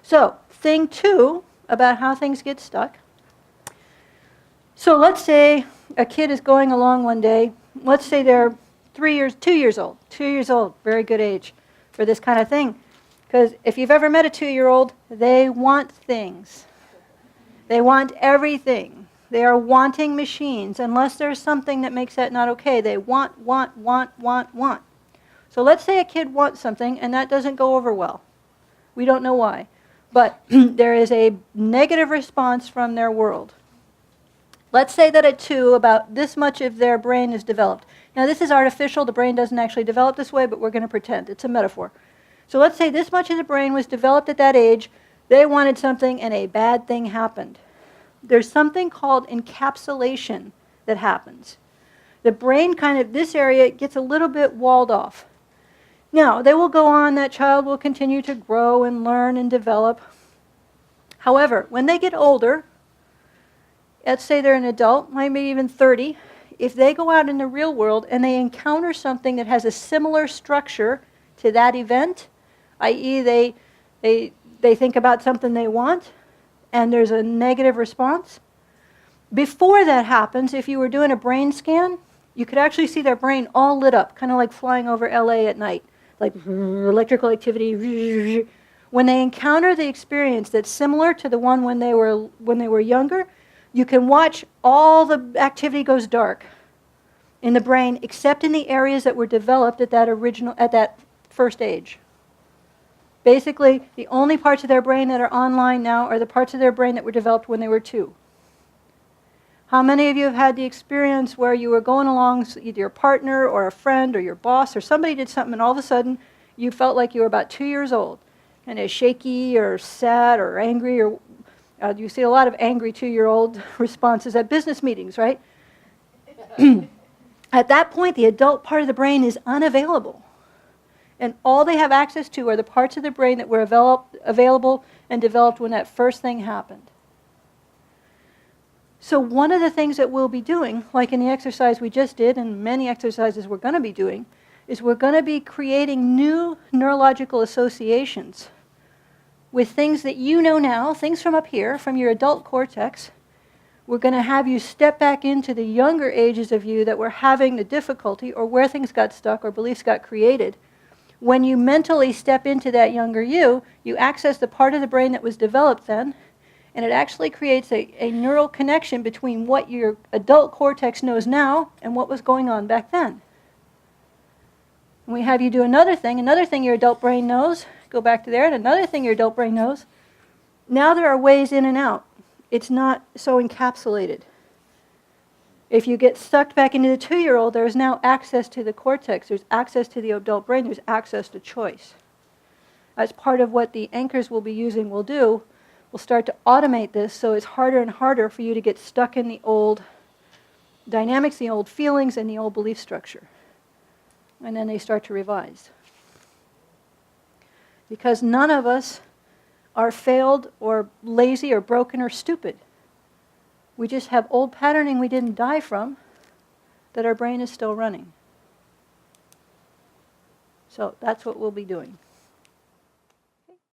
So, thing 2 about how things get stuck. So let's say a kid is going along one day. Let's say they're 2 years old. 2 years old, very good age for this kind of thing. Because if you've ever met a 2-year-old, they want things. They want everything. They are wanting machines. Unless there's something that makes that not okay, they want. So let's say a kid wants something and that doesn't go over well. We don't know why. But there is a negative response from their world. Let's say that at 2, about this much of their brain is developed. Now this is artificial. The brain doesn't actually develop this way, but we're going to pretend. It's a metaphor. So let's say this much of the brain was developed at that age. They wanted something and a bad thing happened. There's something called encapsulation that happens. The brain this area gets a little bit walled off. Now, they will go on, that child will continue to grow and learn and develop. However, when they get older, let's say they're an adult, maybe even 30, if they go out in the real world and they encounter something that has a similar structure to that event, i.e. they think about something they want, and there's a negative response. Before that happens, if you were doing a brain scan, you could actually see their brain all lit up, kind of like flying over LA at night, like electrical activity. When they encounter the experience that's similar to the one when they were younger, you can watch all the activity goes dark in the brain, except in the areas that were developed at that first age. Basically, the only parts of their brain that are online now are the parts of their brain that were developed when they were 2. How many of you have had the experience where you were going along with either your partner or a friend or your boss or somebody did something and all of a sudden you felt like you were about 2 years old, kind of shaky or sad or angry, or you see a lot of angry 2-year-old responses at business meetings, right? At that point, the adult part of the brain is unavailable. And all they have access to are the parts of the brain that were available and developed when that first thing happened. So one of the things that we'll be doing, like in the exercise we just did and many exercises we're going to be doing, is we're going to be creating new neurological associations with things that you know now, things from up here, from your adult cortex. We're going to have you step back into the younger ages of you that were having the difficulty or where things got stuck or beliefs got created. When you mentally step into that younger you access the part of the brain that was developed then, and it actually creates a neural connection between what your adult cortex knows now and what was going on back then. And we have you do another thing your adult brain knows, go back to there, and another thing your adult brain knows. Now there are ways in and out. It's not so encapsulated. If you get sucked back into the 2-year-old, there is now access to the cortex, there's access to the adult brain, there's access to choice. As part of what the anchors we'll be using will do, we'll start to automate this so it's harder and harder for you to get stuck in the old dynamics, the old feelings, and the old belief structure. And then they start to revise. Because none of us are failed or lazy or broken or stupid. We just have old patterning we didn't die from that our brain is still running. So that's what we'll be doing.